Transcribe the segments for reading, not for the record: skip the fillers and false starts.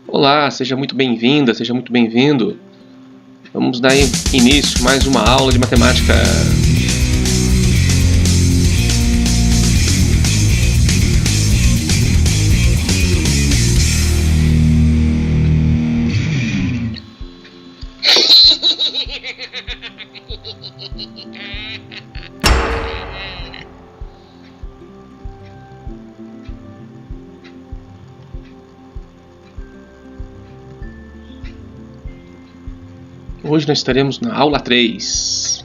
Olá, seja muito bem-vinda, seja muito bem-vindo. Vamos dar início a mais uma aula de matemática. Hoje nós estaremos na aula 3.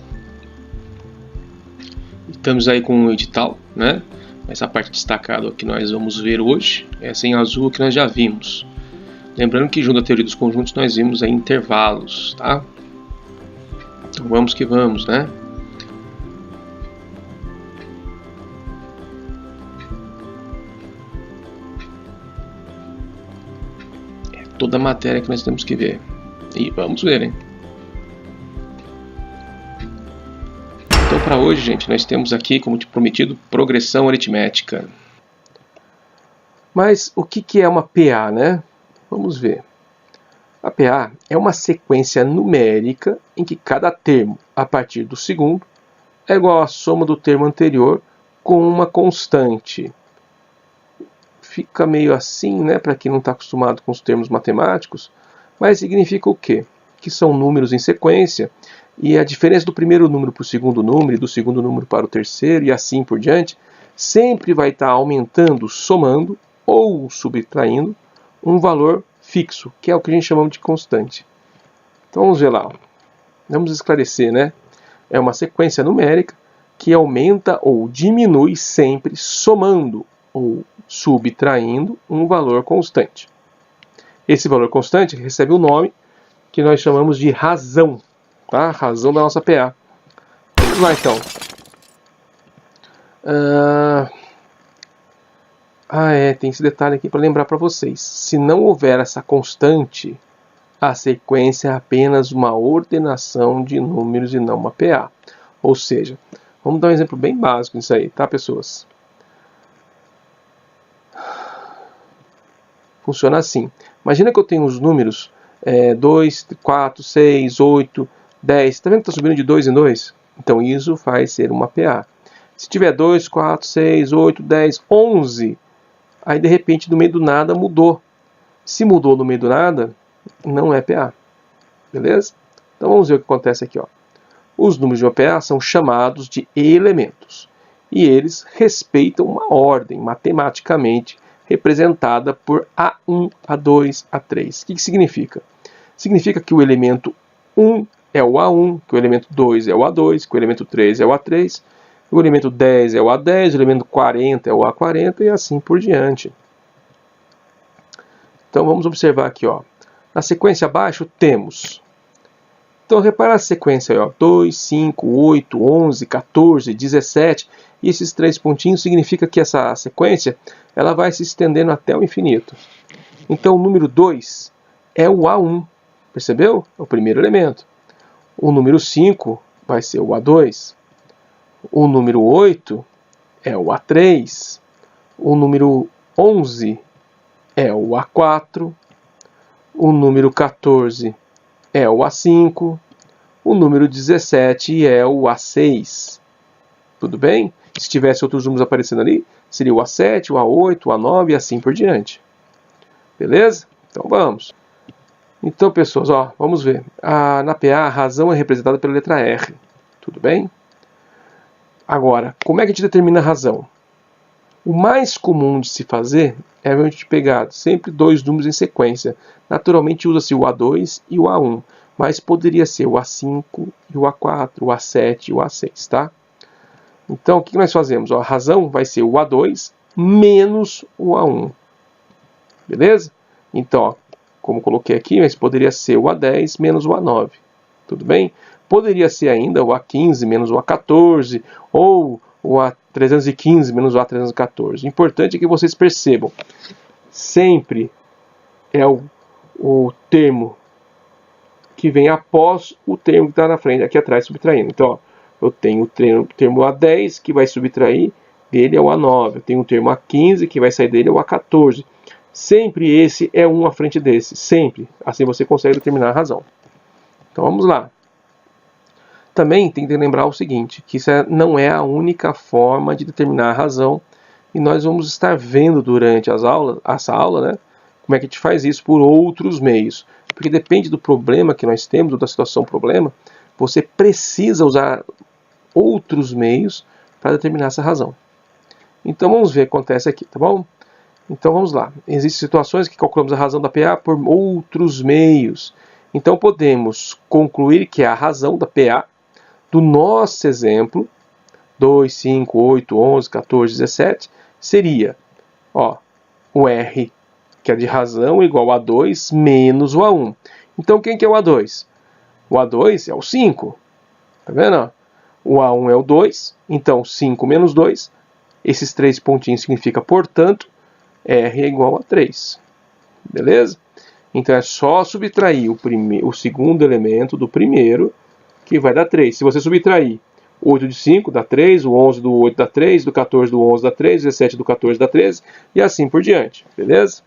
Estamos aí com o edital, né? Essa parte destacada que nós vamos ver hoje, essa em azul que nós já vimos. Lembrando que junto à teoria dos conjuntos nós vimos aí intervalos, tá? Então vamos que vamos, né? É toda a matéria que nós temos que ver. E vamos ver, hein? Então, para hoje, gente, nós temos aqui, como prometido, progressão aritmética. Mas o que é uma PA, né? Vamos ver. A PA é uma sequência numérica em que cada termo, a partir do segundo, é igual à soma do termo anterior com uma constante. Fica meio assim, né, para quem não está acostumado com os termos matemáticos, mas significa o quê? Que são números em sequência, e a diferença do primeiro número para o segundo número, e do segundo número para o terceiro, e assim por diante, sempre vai estar aumentando, somando ou subtraindo um valor fixo, que é o que a gente chama de constante. Então vamos ver lá. Vamos esclarecer, né? É uma sequência numérica que aumenta ou diminui sempre somando ou subtraindo um valor constante. Esse valor constante recebe o nome que nós chamamos de razão. Tá? Razão da nossa PA. Vamos lá então. Tem esse detalhe aqui para lembrar para vocês. Se não houver essa constante, a sequência é apenas uma ordenação de números e não uma PA. Ou seja, vamos dar um exemplo bem básico nisso aí, tá, pessoas? Funciona assim. Imagina que eu tenho os números 2, 4, 6, 8, 10. Está vendo que está subindo de 2 em 2? Então isso vai ser uma PA. Se tiver 2, 4, 6, 8, 10, 11, aí de repente no meio do nada mudou. Se mudou no meio do nada, não é PA. Beleza? Então vamos ver o que acontece aqui. Ó. Os números de uma PA são chamados de elementos. E eles respeitam uma ordem matematicamente representada por A1, A2, A3. O que significa? Significa que o elemento 1 é o A1, que o elemento 2 é o A2, que o elemento 3 é o A3, o elemento 10 é o A10, o elemento 40 é o A40 e assim por diante. Então vamos observar aqui, ó. Na sequência abaixo temos. Então repara a sequência aí, ó. 2, 5, 8, 11, 14, 17. E esses 3 pontinhos significa que essa sequência ela vai se estendendo até o infinito. Então o número 2 é o A1. Percebeu? É o primeiro elemento. O número 5 vai ser o A2. O número 8 é o A3. O número 11 é o A4. O número 14 é o A5. O número 17 é o A6. Tudo bem? Se tivesse outros números aparecendo ali, seria o A7, o A8, o A9 e assim por diante. Beleza? Então vamos. Então, pessoas, ó, vamos ver. Na PA, a razão é representada pela letra R. Tudo bem? Agora, como é que a gente determina a razão? O mais comum de se fazer é a gente pegar sempre 2 números em sequência. Naturalmente usa-se o A2 e o A1, mas poderia ser o A5 e o A4, o A7 e o A6, tá? Então, o que nós fazemos? Ó, a razão vai ser o A2 menos o A1. Beleza? Então, ó, como coloquei aqui, mas poderia ser o A10 menos o A9. Tudo bem? Poderia ser ainda o A15 menos o A14, ou o A315 menos o A314. O importante é que vocês percebam, sempre é o termo que vem após o termo que está na frente, aqui atrás, subtraindo. Então, ó, eu tenho o termo A10, que vai subtrair dele é o A9. Eu tenho o termo A15, que vai sair dele é o A14. sempre esse é um à frente desse, sempre. Assim você consegue determinar a razão. Então vamos lá. Também tem que lembrar o seguinte, que isso não é a única forma de determinar a razão, e nós vamos estar vendo durante essa aula, né, como é que a gente faz isso por outros meios. Porque depende do problema que nós temos, ou da situação problema, você precisa usar outros meios para determinar essa razão. Então vamos ver o que acontece aqui, tá bom? Então vamos lá. Existem situações que calculamos a razão da PA por outros meios. Então podemos concluir que a razão da PA do nosso exemplo, 2, 5, 8, 11, 14, 17, seria o R, que é de razão, igual a 2 menos o A1. Então quem que é o A2? O A2 é o 5. Tá vendo? O A1 é o 2, então 5 menos 2. Esses 3 pontinhos significa, portanto, R é igual a 3. Beleza? Então é só subtrair o segundo elemento do primeiro, que vai dar 3. Se você subtrair 8 de 5 dá 3, o 11 do 8 dá 3, do 14 do 11 dá 3, 17 do 14 dá 13, e assim por diante. Beleza?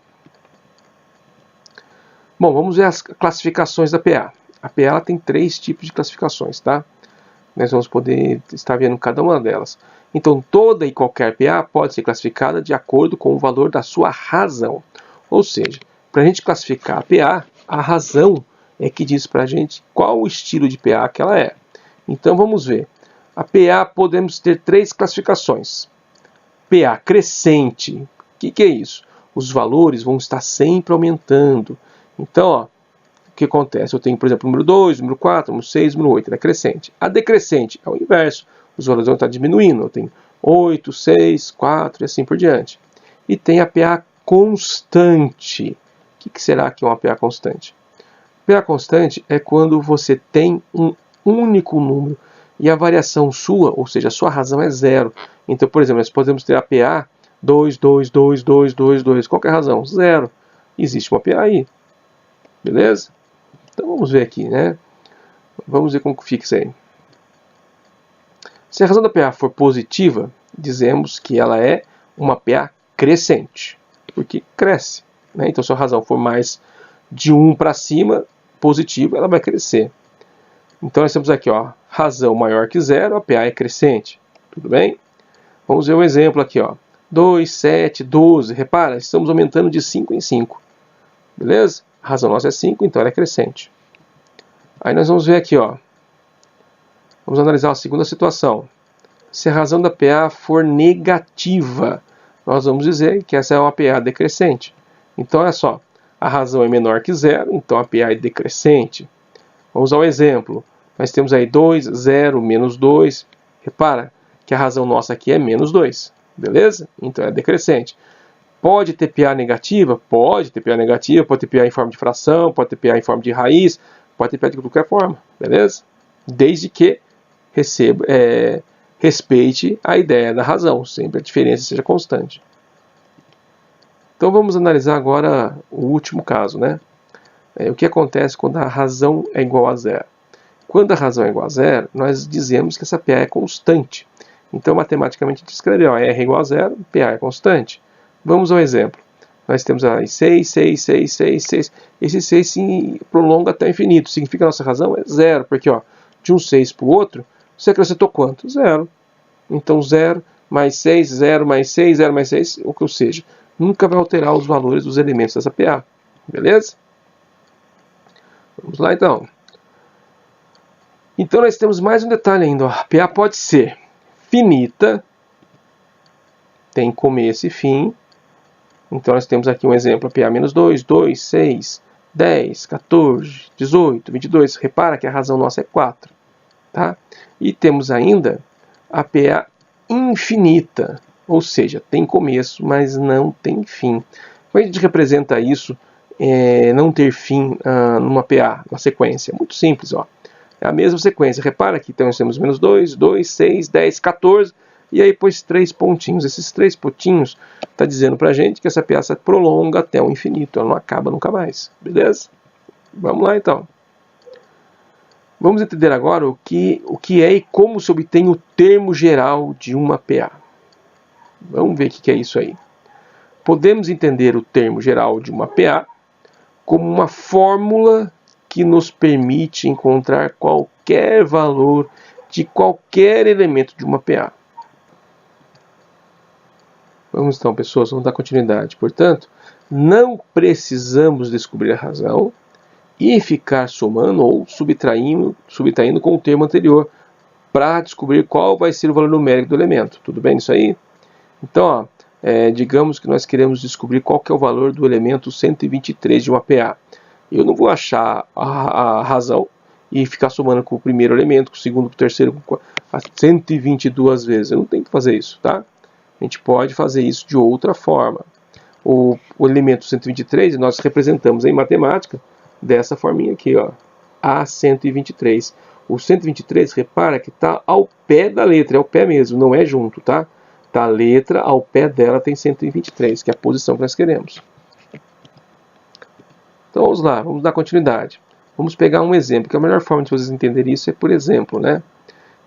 Bom, vamos ver as classificações da PA. A PA ela tem 3 tipos de classificações, tá? Nós vamos poder estar vendo cada uma delas. Então, toda e qualquer PA pode ser classificada de acordo com o valor da sua razão. Ou seja, para a gente classificar a PA, a razão é que diz para a gente qual o estilo de PA que ela é. Então, vamos ver. A PA podemos ter 3 classificações. PA crescente. O que é isso? Os valores vão estar sempre aumentando. Então, o que acontece? Eu tenho, por exemplo, o número 2, o número 4, o número 6, o número 8, ela é crescente. A decrescente é o inverso. Os valores vão estar diminuindo. Eu tenho 8, 6, 4 e assim por diante. E tem a PA constante. O que será que é uma PA constante? PA constante é quando você tem um único número e a variação sua, ou seja, a sua razão é 0. Então, por exemplo, nós podemos ter a PA 2, 2, 2, 2, 2, 2. Qual que é a razão? 0. Existe uma PA aí. Beleza? Então vamos ver aqui, né? Vamos ver como que fica isso aí. Se a razão da PA for positiva, dizemos que ela é uma PA crescente, porque cresce, né? Então, se a razão for mais de 1 para cima, positivo, ela vai crescer. Então, nós temos aqui, razão maior que 0, a PA é crescente. Tudo bem? Vamos ver um exemplo aqui, 2, 7, 12. Repara, estamos aumentando de 5 em 5. Beleza? A razão nossa é 5, então ela é crescente. Aí nós vamos ver aqui, vamos analisar a segunda situação. Se a razão da PA for negativa, nós vamos dizer que essa é uma PA decrescente. Então, olha só, a razão é menor que 0, então a PA é decrescente. Vamos ao exemplo. Nós temos aí 2, 0, menos 2. Repara que a razão nossa aqui é menos 2. Beleza? Então é decrescente. Pode ter PA negativa? Pode ter PA negativa, pode ter PA em forma de fração, pode ter PA em forma de raiz, pode ter PA de qualquer forma. Beleza? Desde que respeite a ideia da razão, sempre a diferença seja constante. Então vamos analisar agora o último caso, né? O que acontece quando a razão é igual a 0? Quando a razão é igual a 0, nós dizemos que essa PA é constante. Então, matematicamente, a gente escreve, R é igual a 0, PA é constante. Vamos ao exemplo. Nós temos aí 6, 6, 6, 6, 6. Esse 6 se prolonga até o infinito. Significa que a nossa razão é 0, porque de um 6 para o outro, você acrescentou quanto? 0. Então, 0 mais 6, 0 mais 6, 0 mais 6, ou seja, nunca vai alterar os valores dos elementos dessa PA. Beleza? Vamos lá, então. Então, nós temos mais um detalhe ainda. A PA pode ser finita, tem começo e fim. Então, nós temos aqui um exemplo, a PA menos 2, 2, 6, 10, 14, 18, 22. Repara que a razão nossa é 4. Tá? E temos ainda a PA infinita, ou seja, tem começo, mas não tem fim. Como a gente representa isso, não ter fim numa PA, uma sequência? Muito simples, É a mesma sequência. Repara que então nós temos menos 2, 2, 6, 10, 14, e aí pôs 3 pontinhos. Esses 3 pontinhos está dizendo para a gente que essa PA se prolonga até o infinito, ela não acaba nunca mais. Beleza? Vamos lá então. Vamos entender agora o que é e como se obtém o termo geral de uma PA. Vamos ver o que é isso aí. podemos entender o termo geral de uma PA como uma fórmula que nos permite encontrar qualquer valor de qualquer elemento de uma PA. Vamos então, pessoas, vamos dar continuidade. Portanto, não precisamos descobrir a razão e ficar somando ou subtraindo com o termo anterior para descobrir qual vai ser o valor numérico do elemento. Tudo bem isso aí? Então, digamos que nós queremos descobrir qual que é o valor do elemento 123 de uma PA. Eu não vou achar a razão e ficar somando com o primeiro elemento, com o segundo, com o terceiro, com 122 vezes. Eu não tenho que fazer isso, tá? A gente pode fazer isso de outra forma. O elemento 123 nós representamos em matemática dessa forminha aqui, ó, A123. O 123, repara que está ao pé da letra, é ao pé mesmo, não é junto, tá? Tá a letra, ao pé dela tem 123, que é a posição que nós queremos. Então vamos lá, vamos dar continuidade. Vamos pegar um exemplo, que a melhor forma de vocês entenderem isso é por exemplo, né?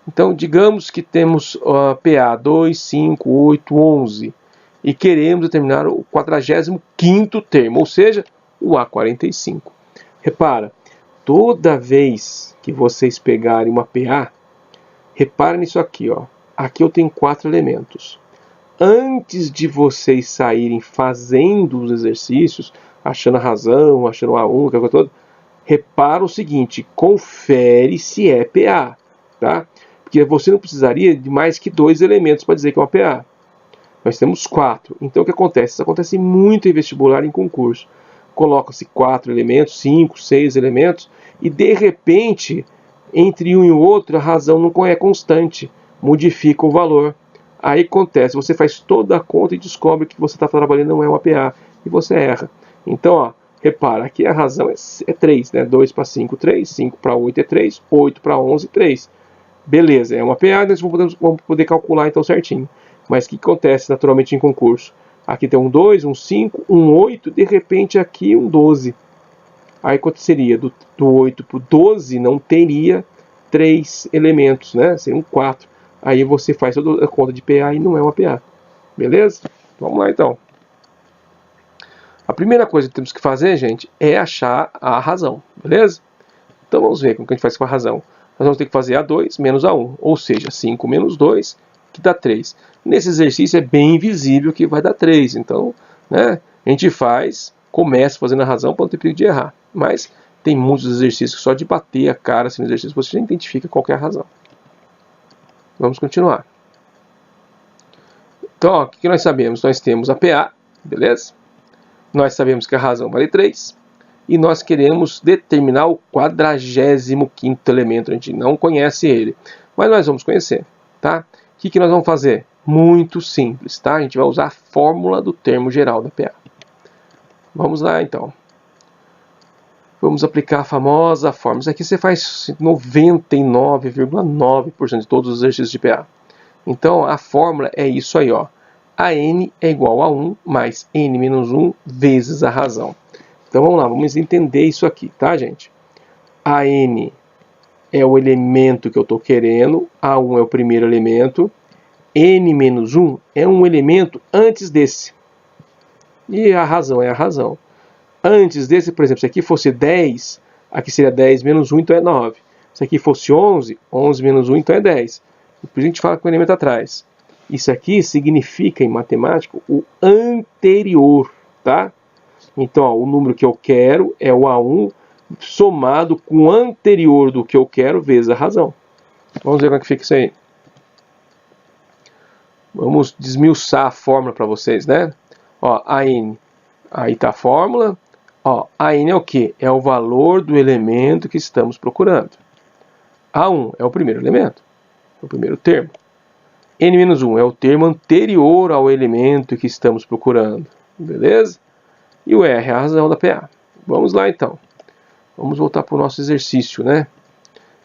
Então, digamos que temos PA 2, 5, 8, 11 e queremos determinar o 45º termo, ou seja, o A45. Repara, toda vez que vocês pegarem uma PA, reparem nisso aqui, ó. Aqui eu tenho 4 elementos. Antes de vocês saírem fazendo os exercícios, achando a razão, achando o A1, aquela coisa toda, repara o seguinte, confere se é PA, tá? Porque você não precisaria de mais que 2 elementos para dizer que é uma PA. Nós temos 4. Então o que acontece? Isso acontece muito em vestibular e em concurso. Coloca-se 4 elementos, 5, 6 elementos, e de repente, entre um e o outro, a razão não é constante, modifica o valor. Aí acontece, você faz toda a conta e descobre que você está trabalhando não é uma PA, e você erra. Então, ó, repara, aqui a razão é 3, né? 2 para 5, 3, 5 para 8 é 3, 8 para 11, 3. Beleza, é uma PA, nós vamos poder calcular então certinho. Mas o que acontece naturalmente em concurso? Aqui tem um 2, um 5, um 8, de repente aqui um 12. Aí aconteceria, do 8 para o 12 não teria 3 elementos, né? Seriam 4. Aí você faz toda a conta de PA e não é uma PA. Beleza? Vamos lá então. A primeira coisa que temos que fazer, gente, é achar a razão. Beleza? Então vamos ver como que a gente faz com a razão. Nós vamos ter que fazer A2 menos A1, ou seja, 5 menos 2, que dá 3. Nesse exercício é bem visível que vai dar 3, então, né, a gente começa fazendo a razão para não ter perigo de errar. Mas tem muitos exercícios que só de bater a cara assim, no exercício você já identifica qual que é a razão. Vamos continuar. Então, ó, o que nós sabemos? Nós temos a PA, beleza? Nós sabemos que a razão vale 3. E nós queremos determinar o 45º elemento. A gente não conhece ele, mas nós vamos conhecer, tá? O que nós vamos fazer? Muito simples, tá? A gente vai usar a fórmula do termo geral da PA. Vamos lá, então. Vamos aplicar a famosa fórmula. Isso aqui você faz 99,9% de todos os exercícios de PA. Então, a fórmula é isso aí, ó. A n é igual a 1 mais n menos 1 vezes a razão. Então vamos lá, vamos entender isso aqui, tá, gente? A n é o elemento que eu estou querendo, A1 é o primeiro elemento, n menos 1 é um elemento antes desse. E a razão é a razão. Antes desse, por exemplo, se aqui fosse 10, aqui seria 10 menos 1, então é 9. Se aqui fosse 11, 11 menos 1, então é 10. Por isso a gente fala com o elemento atrás. Isso aqui significa, em matemática, o anterior, tá? Então, ó, o número que eu quero é o A1 somado com o anterior do que eu quero vezes a razão. Vamos ver como é que fica isso aí. Vamos desmiuçar a fórmula para vocês, né? Ó, AN, aí está a fórmula. Ó, AN é o quê? É o valor do elemento que estamos procurando. A1 é o primeiro elemento, é o primeiro termo. N-1 é o termo anterior ao elemento que estamos procurando. Beleza? E o R é a razão da PA. Vamos lá então. Vamos voltar para o nosso exercício, né?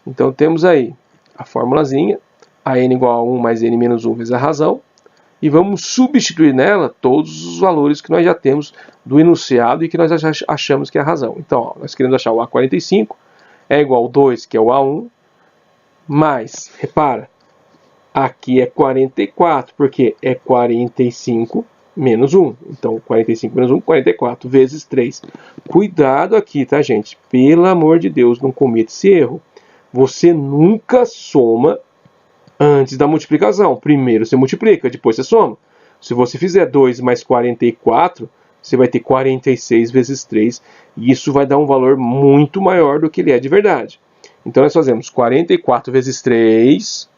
Então temos aí a formulazinha, a n igual a 1 mais n menos 1 vezes a razão, e vamos substituir nela todos os valores que nós já temos do enunciado e que nós achamos que é a razão. Então, ó, nós queremos achar o A45, é igual a 2, que é o A1, mais, repara, aqui é 44, porque é 45 menos 1. Então, 45 menos 1, 44, vezes 3. Cuidado aqui, tá, gente? Pelo amor de Deus, não cometa esse erro. Você nunca soma antes da multiplicação. Primeiro você multiplica, depois você soma. Se você fizer 2 mais 44, você vai ter 46 vezes 3. E isso vai dar um valor muito maior do que ele é de verdade. Então, nós fazemos 44 vezes 3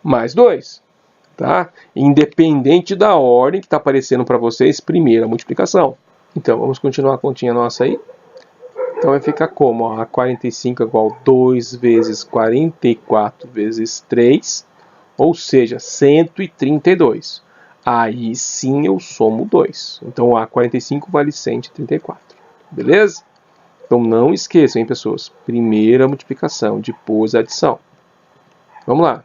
mais 2. Tá? Independente da ordem que está aparecendo para vocês, primeira multiplicação. Então, vamos continuar a continha nossa aí. Então, vai ficar como? Ó, a 45 é igual a 2 vezes 44 vezes 3, ou seja, 132. Aí sim eu somo 2. Então, a 45 vale 134. Beleza? Então, não esqueçam, hein, pessoas? Primeira multiplicação, depois a adição. Vamos lá.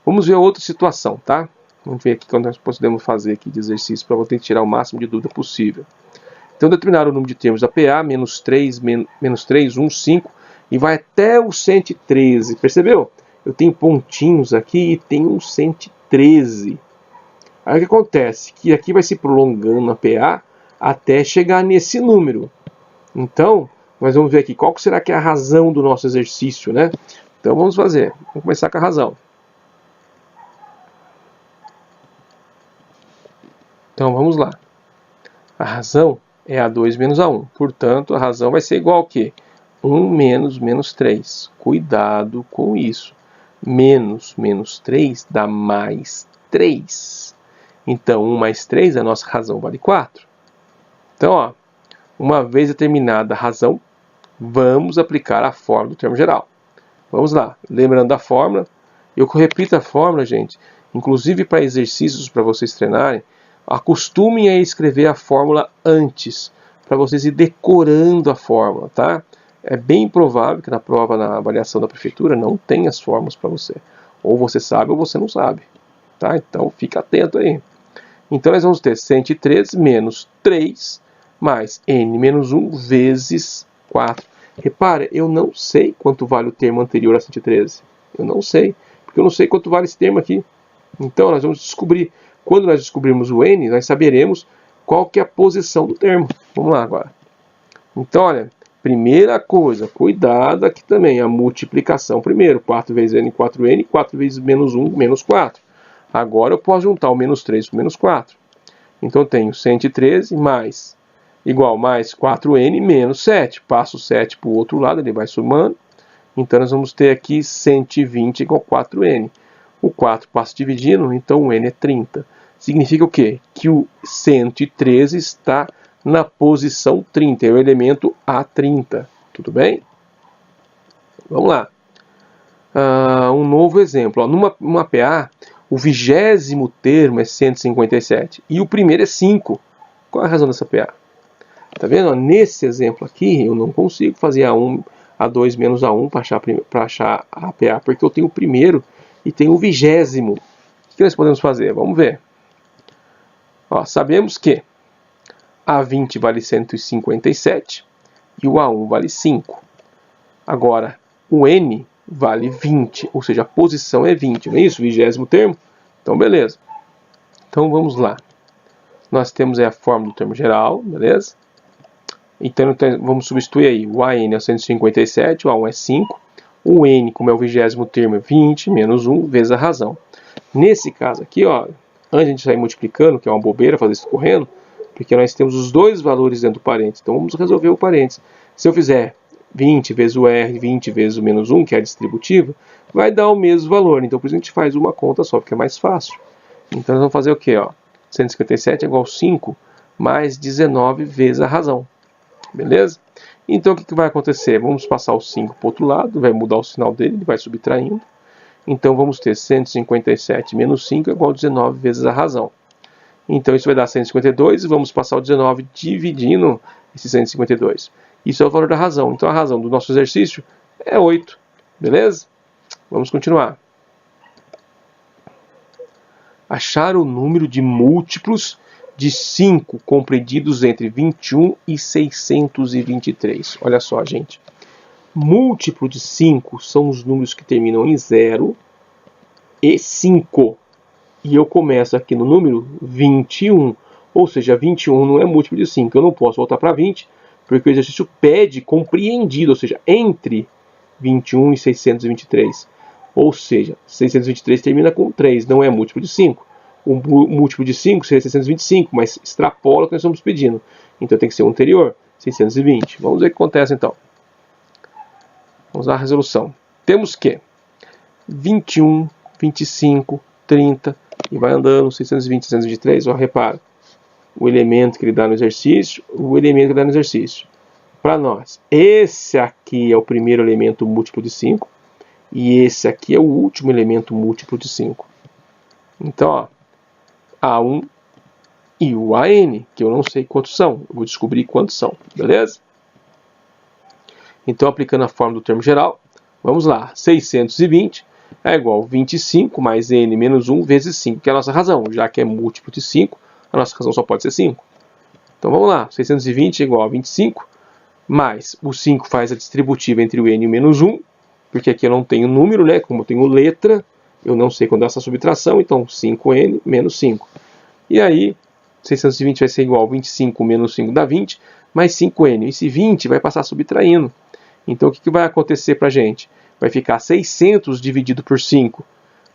Vamos ver outra situação, tá? Vamos ver aqui quando nós podemos fazer aqui de exercício para você tirar o máximo de dúvida possível. Então, determinar o número de termos da PA, menos 3, 1, 5, e vai até o 113. Percebeu? Eu tenho pontinhos aqui e tem um 113. Aí o que acontece? Que aqui vai se prolongando a PA até chegar nesse número. Então, nós vamos ver aqui qual será que é a razão do nosso exercício, né? Então, vamos fazer. Vamos começar com a razão. Então, vamos lá. A razão é A2 menos A1. Portanto, a razão vai ser igual ao quê? 1 menos 3. Cuidado com isso. Menos 3 dá mais 3. Então, 1 mais 3, a nossa razão vale 4. Então, ó, uma vez determinada a razão, vamos aplicar a fórmula do termo geral. Vamos lá. Lembrando da fórmula, eu repito a fórmula, gente, inclusive para exercícios para vocês treinarem, acostumem a escrever a fórmula antes, para vocês ir decorando a fórmula, tá? É bem provável que na prova, na avaliação da prefeitura, não tenha as fórmulas para você. Ou você sabe ou você não sabe, tá? Então, fica atento aí. Então, nós vamos ter 113 menos 3 mais n menos 1 vezes 4. Repare, eu não sei quanto vale o termo anterior a 113. Eu não sei, porque eu não sei quanto vale esse termo aqui. Então, nós vamos descobrir. Quando nós descobrirmos o n, nós saberemos qual que é a posição do termo. Vamos lá agora. Então, olha, primeira coisa, cuidado aqui também, a multiplicação primeiro. 4 vezes n, 4n, 4 vezes menos 1, menos 4. Agora eu posso juntar o menos 3 com o menos 4. Então, eu tenho 113 mais, igual mais 4n menos 7. Passo o 7 para o outro lado, ele vai somando. Então, nós vamos ter aqui 120 igual a 4n. O 4 passa dividindo, então o n é 30. Significa o quê? Que o 113 está na posição 30, é o elemento A30. Tudo bem? Vamos lá. Um novo exemplo. Ó, numa PA, o 20º termo é 157 e o primeiro é 5. Qual é a razão dessa PA? Tá vendo? Ó, nesse exemplo aqui, eu não consigo fazer A2 menos A1 para achar a PA, porque eu tenho o primeiro e tenho o 20º. O que nós podemos fazer? Vamos ver. Ó, sabemos que A20 vale 157 e o A1 vale 5. Agora, o N vale 20, ou seja, a posição é 20, não é isso? 20º termo? Então, beleza. Então, vamos lá. Nós temos aí a fórmula do termo geral, beleza? Então, vamos substituir aí. O AN é 157, o A1 é 5. O N, como é o 20º termo, é 20 menos 1 vezes a razão. Nesse caso aqui, ó, antes de a gente sair multiplicando, que é uma bobeira fazer isso correndo, porque nós temos os dois valores dentro do parênteses. Então, vamos resolver o parênteses. Se eu fizer 20 vezes o R, 20 vezes o menos 1, que é a distributiva, vai dar o mesmo valor. Então, por isso a gente faz uma conta só, porque é mais fácil. Então, nós vamos fazer o quê? Ó? 157 é igual a 5 mais 19 vezes a razão. Beleza? Então, o que vai acontecer? Vamos passar o 5 para o outro lado, vai mudar o sinal dele, ele vai subtraindo. Então, vamos ter 157 menos 5 é igual a 19 vezes a razão. Então, isso vai dar 152 e vamos passar o 19 dividindo esse 152. Isso é o valor da razão. Então, a razão do nosso exercício é 8. Beleza? Vamos continuar. Achar o número de múltiplos de 5 compreendidos entre 21 e 623. Olha só, gente. Múltiplo de 5 são os números que terminam em 0 e 5. E eu começo aqui no número 21. Ou seja, 21 não é múltiplo de 5. Eu não posso voltar para 20, porque o exercício pede compreendido, ou seja, entre 21 e 623. Ou seja, 623 termina com 3, não é múltiplo de 5. O múltiplo de 5 seria 625, mas extrapola o que nós estamos pedindo. Então tem que ser o anterior, 620. Vamos ver o que acontece então. Vamos à resolução. Temos que 21, 25, 30, e vai andando, 620, 623, ó, repara. O elemento que ele dá no exercício, o elemento que ele dá no exercício. Para nós, esse aqui é o primeiro elemento múltiplo de 5, e esse aqui é o último elemento múltiplo de 5. Então, ó, A1 e o AN, que eu não sei quantos são, eu vou descobrir quantos são, beleza? Então, aplicando a fórmula do termo geral, vamos lá, 620 é igual a 25 mais n menos 1 vezes 5, que é a nossa razão, já que é múltiplo de 5, a nossa razão só pode ser 5. Então, vamos lá, 620 é igual a 25, mais o 5 faz a distributiva entre o n e o menos 1, porque aqui eu não tenho número, né? Como eu tenho letra, eu não sei quando é essa subtração, então 5n menos 5. E aí, 620 vai ser igual a 25 menos 5 dá 20, mais 5n. Esse 20 vai passar subtraindo. Então, o que vai acontecer para a gente? Vai ficar 600 dividido por 5,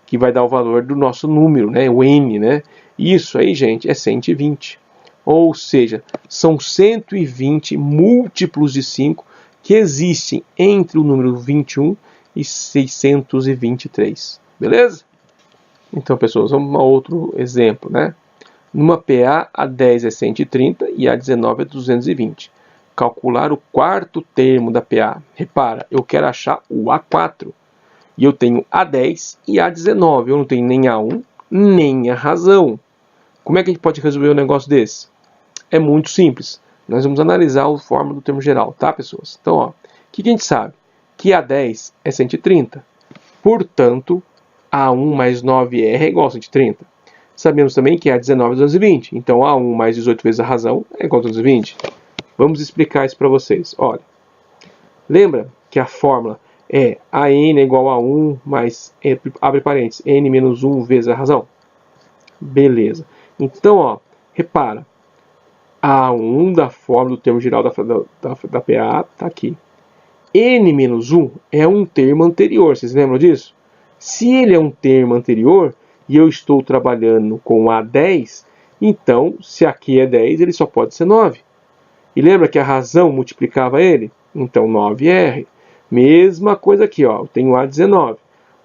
que vai dar o valor do nosso número, né? O n, né? Isso aí, gente, é 120. Ou seja, são 120 múltiplos de 5 que existem entre o número 21 e 623. Beleza? Então, pessoas, vamos a outro exemplo, né? Numa PA, A10 é 130 e A19 é 220. Calcular o quarto termo da PA. Repara, eu quero achar o A4. E eu tenho A10 e A19. Eu não tenho nem A1, nem a razão. Como é que a gente pode resolver um negócio desse? É muito simples. Nós vamos analisar a fórmula do termo geral, tá, pessoas? Então, ó, o que a gente sabe? Que A10 é 130. Portanto, A1 mais 9R é igual a 130. Sabemos também que A19 é 220. Então, A1 mais 18 vezes a razão é igual a 220. Vamos explicar isso para vocês. Olha, lembra que a fórmula é AN é igual a 1 mais, abre parênteses, N menos 1 vezes a razão? Beleza. Então, ó, repara. A1 da fórmula do termo geral da PA está aqui. N menos 1 é um termo anterior, vocês lembram disso? Se ele é um termo anterior e eu estou trabalhando com A10, então, se aqui é 10, ele só pode ser 9. E lembra que a razão multiplicava ele? Então, 9R. Mesma coisa aqui, ó, eu tenho A19.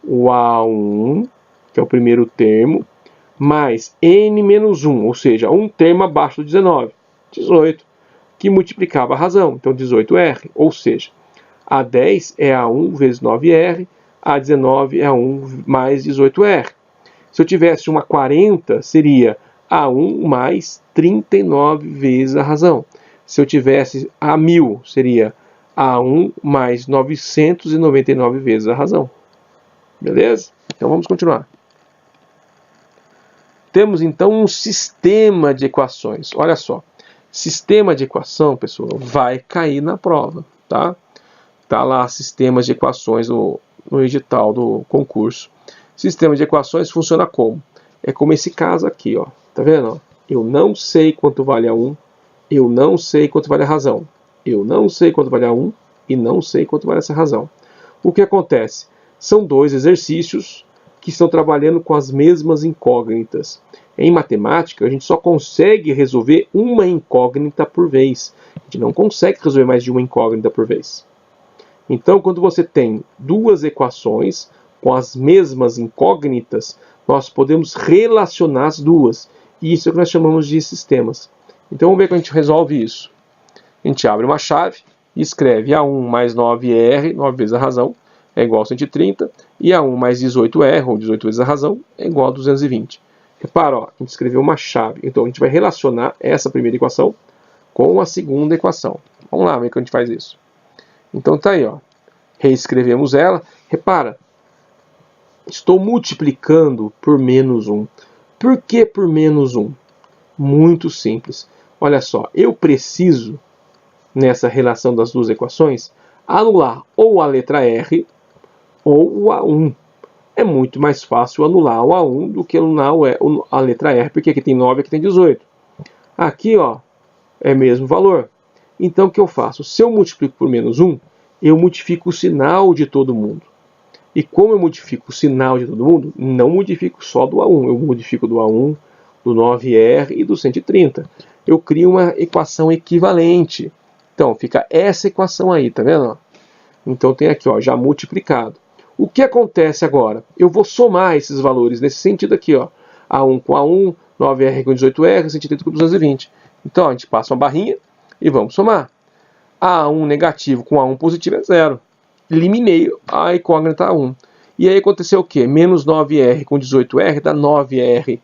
O A1, que é o primeiro termo, mais N menos 1, ou seja, um termo abaixo do 19. 18, que multiplicava a razão, então 18R, ou seja, A10 é A1 vezes 9R, A19 é A1 mais 18R. Se eu tivesse uma 40, seria A1 mais 39 vezes a razão. Se eu tivesse A1000, seria A1 mais 999 vezes a razão. Beleza? Então vamos continuar. Temos então um sistema de equações. Olha só. Sistema de equação, pessoal, vai cair na prova, tá? Tá lá sistemas de equações no edital do concurso. Sistema de equações funciona como? É como esse caso aqui, ó. Tá vendo? Eu não sei quanto vale a 1, eu não sei quanto vale a razão. Eu não sei quanto vale a 1 e não sei quanto vale essa razão. O que acontece? São dois exercícios que estão trabalhando com as mesmas incógnitas. Em matemática, a gente só consegue resolver uma incógnita por vez. A gente não consegue resolver mais de uma incógnita por vez. Então, quando você tem duas equações com as mesmas incógnitas, nós podemos relacionar as duas. E isso é o que nós chamamos de sistemas. Então, vamos ver como a gente resolve isso. A gente abre uma chave e escreve A1 mais 9R, 9 vezes a razão, é igual a 130, e A1 mais 18R, ou 18 vezes a razão, é igual a 220. Repara, ó, a gente escreveu uma chave. Então, a gente vai relacionar essa primeira equação com a segunda equação. Vamos lá ver como a gente faz isso. Então, tá aí, ó. Reescrevemos ela. Repara, estou multiplicando por menos 1. Por que por menos 1? Muito simples. Olha só, eu preciso, nessa relação das duas equações, anular ou a letra R ou o A1. É muito mais fácil anular o A1 do que anular a letra R, porque aqui tem 9 e aqui tem 18. Aqui, ó, é mesmo valor. Então, o que eu faço? Se eu multiplico por menos 1, eu multiplico o sinal de todo mundo. E como eu modifico o sinal de todo mundo, não modifico só do A1, eu modifico do A1, do 9R e do 130. Eu crio uma equação equivalente. Então, fica essa equação aí, tá vendo? Então, tem aqui, ó, já multiplicado. O que acontece agora? Eu vou somar esses valores nesse sentido aqui, ó. A1 com A1, 9R com 18R, 130 com 220. Então, a gente passa uma barrinha e vamos somar. A1 negativo com A1 positivo é 0. Eliminei a incógnita A1. E aí aconteceu o quê? Menos 9R com 18R dá 9R.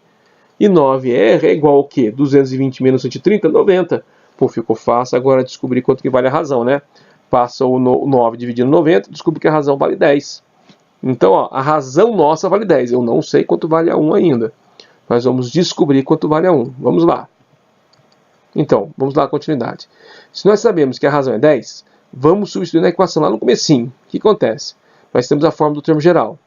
E 9R é igual ao quê? 220 menos 130, 90. Pô, ficou fácil agora descobrir quanto que vale a razão, né? Passa o 9 dividindo 90, descobre que a razão vale 10. Então, ó, a razão nossa vale 10. Eu não sei quanto vale a 1 ainda. Nós vamos descobrir quanto vale a 1. Vamos lá. Então, vamos lá, continuidade. Se nós sabemos que a razão é 10, vamos substituir na equação lá no comecinho. O que acontece? Nós temos a forma do termo geral.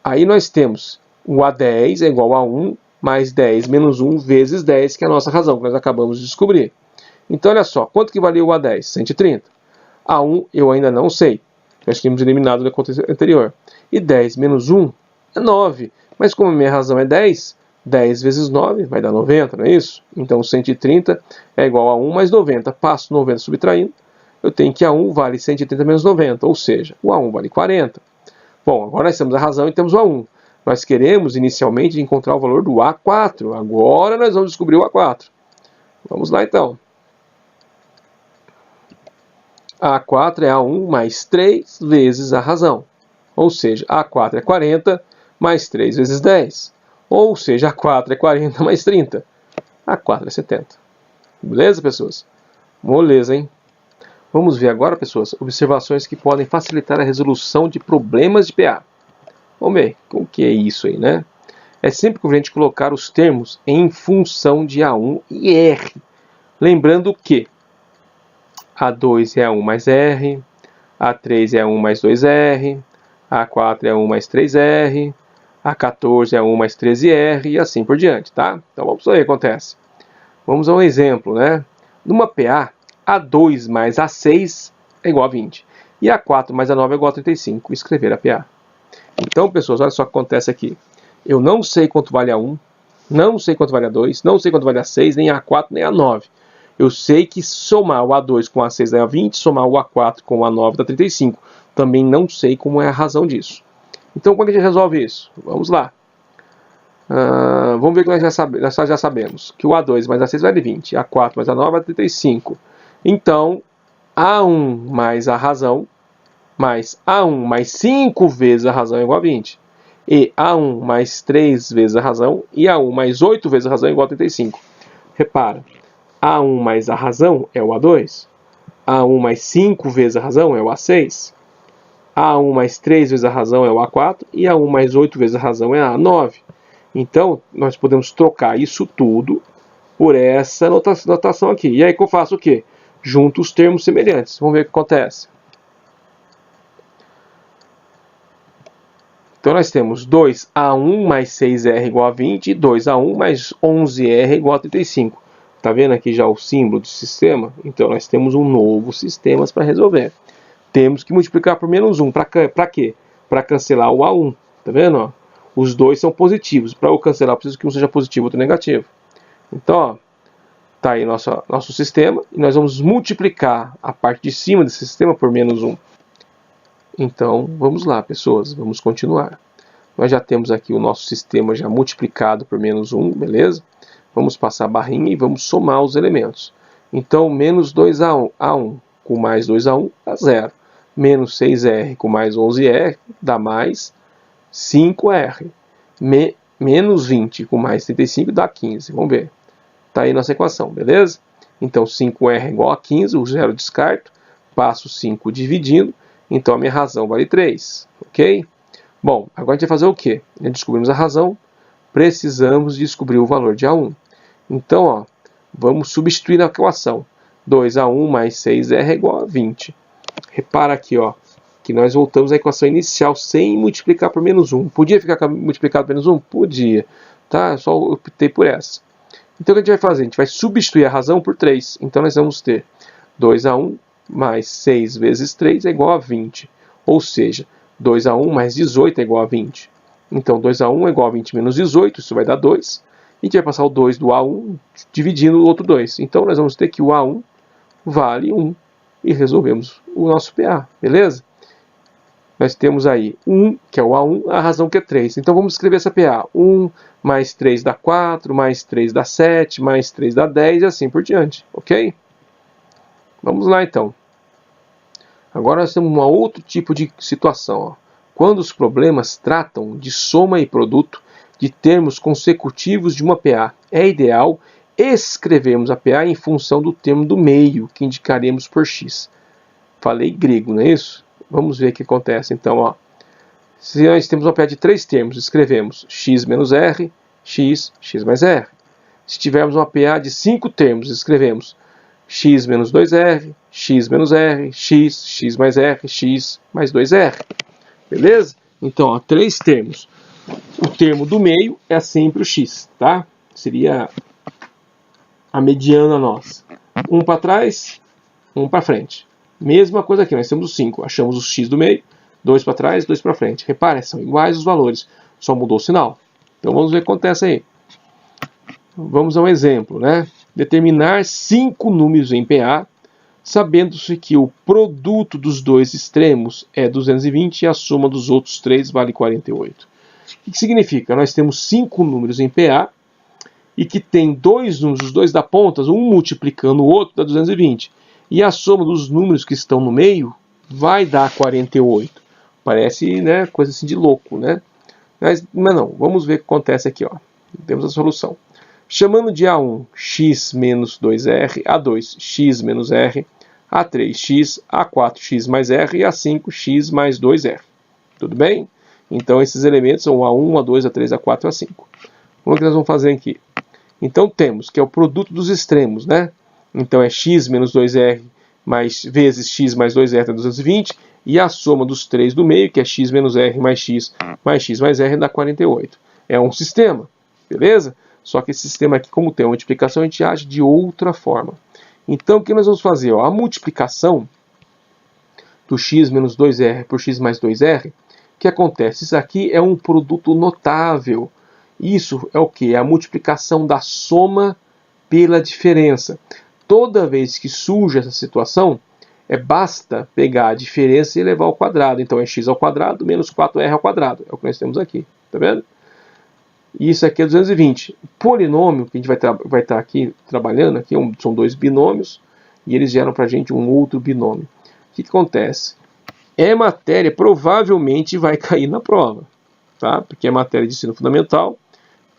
Aí nós temos o A10 é igual a 1 mais 10 menos 1 vezes 10, que é a nossa razão, que nós acabamos de descobrir. Então, olha só, quanto que valia o A10? 130. A1 eu ainda não sei. Nós tínhamos eliminado na conta anterior. E 10 menos 1 é 9. Mas como a minha razão é 10, 10 vezes 9 vai dar 90, não é isso? Então 130 é igual a 1 mais 90. Passo 90 subtraindo. Eu tenho que A1 vale 130 menos 90, ou seja, o A1 vale 40. Bom, agora nós temos a razão e temos o A1. Nós queremos inicialmente encontrar o valor do A4. Agora nós vamos descobrir o A4. Vamos lá então. A4 é A1 mais 3 vezes a razão. Ou seja, A4 é 40 mais 3 vezes 10. Ou seja, A4 é 40 mais 30. A4 é 70. Beleza, pessoas? Moleza, hein? Vamos ver agora, pessoas, observações que podem facilitar a resolução de problemas de PA. Vamos ver o que é isso aí, né? É sempre conveniente colocar os termos em função de A1 e R. Lembrando que A2 é A1 mais R, A3 é A1 mais 2R, A4 é A1 mais 3R, A14 é A1 mais 13R e assim por diante, tá? Então vamos ver o que acontece. Vamos a um exemplo, né? Numa PA, A2 mais A6 é igual a 20 e A4 mais A9 é igual a 35. Escrever a PA. Então, pessoas, olha só o que acontece aqui. Eu não sei quanto vale A1, não sei quanto vale A2, não sei quanto vale A6, nem A4, nem A9. Eu sei que somar o A2 com o A6 dá 20, somar o A4 com o A9 dá 35. Também não sei como é a razão disso. Então, como é que a gente resolve isso? Vamos lá. Vamos ver que nós já sabemos que o A2 mais A6 vale 20, A4 mais A9 vale 35. Então, A1 mais a razão, mais A1 mais 5 vezes a razão é igual a 20. E A1 mais 3 vezes a razão e A1 mais 8 vezes a razão é igual a 35. Repara, A1 mais a razão é o A2. A1 mais 5 vezes a razão é o A6. A1 mais 3 vezes a razão é o A4. E A1 mais 8 vezes a razão é a A9. Então, nós podemos trocar isso tudo por essa notação aqui. E aí que eu faço o quê? Junto os termos semelhantes. Vamos ver o que acontece. Então, nós temos 2A1 mais 6R igual a 20 e 2A1 mais 11R igual a 35. Está vendo aqui já o símbolo do sistema? Então, nós temos um novo sistema para resolver. Temos que multiplicar por menos 1. Para quê? Para cancelar o A1. Está vendo? Ó? Os dois são positivos. Para eu cancelar, eu preciso que um seja positivo e outro negativo. Então, está aí nosso sistema. E nós vamos multiplicar a parte de cima desse sistema por menos 1. Então, vamos lá, pessoas. Vamos continuar. Nós já temos aqui o nosso sistema já multiplicado por menos 1, beleza? Vamos passar a barrinha e vamos somar os elementos. Então, menos 2A1 com mais 2A1 dá 0. Menos 6R com mais 11R dá mais 5R. Menos 20 com mais 35 dá 15. Vamos ver. Está aí nossa equação, beleza? Então, 5R é igual a 15, o 0 descarto. Passo 5 dividindo. Então, a minha razão vale 3. Ok? Bom, agora a gente vai fazer o quê? Descobrimos a razão. Precisamos descobrir o valor de A1. Então, ó, vamos substituir na equação. 2A1 mais 6R é igual a 20. Repara aqui, ó, que nós voltamos à equação inicial sem multiplicar por menos 1. Podia ficar multiplicado por menos 1? Podia. Tá? Eu só optei por essa. Então o que a gente vai fazer? A gente vai substituir a razão por 3. Então nós vamos ter 2A1 mais 6 vezes 3 é igual a 20. Ou seja, 2A1 mais 18 é igual a 20. Então 2A1 é igual a 20 menos 18, isso vai dar 2. E a gente vai passar o 2 do A1 dividindo o outro 2. Então nós vamos ter que o A1 vale 1. E resolvemos o nosso PA, beleza? Nós temos aí 1, que é o A1, a razão que é 3. Então vamos escrever essa PA. 1 mais 3 dá 4, mais 3 dá 7, mais 3 dá 10 e assim por diante, ok? Vamos lá então. Agora nós temos um outro tipo de situação. Ó. Quando os problemas tratam de soma e produto de termos consecutivos de uma PA, é ideal escrevermos a PA em função do termo do meio, que indicaremos por x. Falei grego, não é isso? Vamos ver o que acontece. Então, ó, se nós temos uma PA de 3 termos, escrevemos x menos r, x mais r. Se tivermos uma PA de 5 termos, escrevemos x menos 2r, x menos r, x mais r, x mais 2r. Beleza? Então, ó, 3 termos. O termo do meio é sempre o x, tá? Seria a mediana nossa. Um para trás, um para frente. Mesma coisa aqui, nós temos os 5. Achamos o x do meio, 2 para trás, 2 para frente. Repare, são iguais os valores, só mudou o sinal. Então vamos ver o que acontece aí. Vamos a um exemplo, né? Determinar 5 números em PA, sabendo-se que o produto dos dois extremos é 220 e a soma dos outros 3 vale 48. O que significa? Nós temos 5 números em PA e que tem dois números, os dois da ponta, um multiplicando o outro dá 220. E a soma dos números que estão no meio vai dar 48. Parece, né, coisa assim de louco, né? Mas não, vamos ver o que acontece aqui, ó. Temos a solução. Chamando de A1 x menos 2r, A2 x menos r, A3 x, A4 x mais r e A5 x mais 2r. Tudo bem? Então esses elementos são A1, A2, A3, A4 e A5. Vamos ver o que nós vamos fazer aqui. Então temos que é o produto dos extremos, né? Então é x menos 2r vezes x mais 2r dá 220. E a soma dos 3 do meio, que é x menos r mais x mais r, dá 48. É um sistema, beleza? Só que esse sistema aqui, como tem uma multiplicação, a gente age de outra forma. Então o que nós vamos fazer? Ó, a multiplicação do x menos 2r por x mais 2r, o que acontece? Isso aqui é um produto notável. Isso é o que? É a multiplicação da soma pela diferença. Toda vez que surge essa situação, basta pegar a diferença e elevar ao quadrado. Então é x ao quadrado menos 4r ao quadrado. É o que nós temos aqui. Tá vendo? E isso aqui é 220. O polinômio que a gente vai estar aqui trabalhando, aqui são dois binômios, e eles geram para a gente um outro binômio. O que acontece? Matéria provavelmente vai cair na prova. Tá? Porque é matéria de ensino fundamental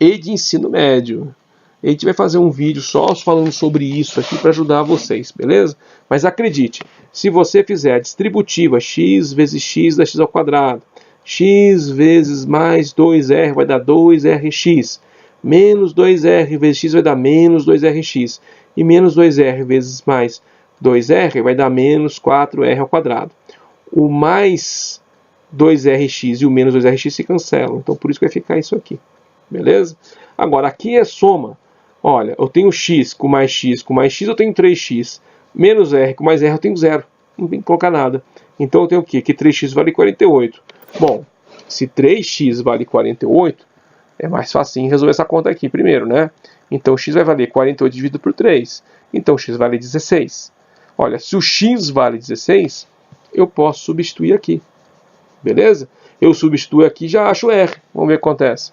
e de ensino médio. A gente vai fazer um vídeo só falando sobre isso aqui para ajudar vocês, beleza? Mas acredite, se você fizer a distributiva x vezes x dá x ao quadrado, x vezes mais 2r vai dar 2rx, menos 2r vezes x vai dar menos 2rx, e menos 2r vezes mais 2r vai dar menos 4r ao quadrado. O mais 2rx e o menos 2rx se cancelam, então por isso que vai ficar isso aqui, beleza? Agora, aqui é soma. Olha, eu tenho x com mais x, eu tenho 3x. Menos r com mais r eu tenho 0. Não tem que colocar nada. Então eu tenho o quê? Que 3x vale 48. Bom, se 3x vale 48, é mais fácil resolver essa conta aqui primeiro, né? Então x vai valer 48 dividido por 3. Então x vale 16. Olha, se o x vale 16, eu posso substituir aqui. Beleza? Eu substituo aqui e já acho r. Vamos ver o que acontece.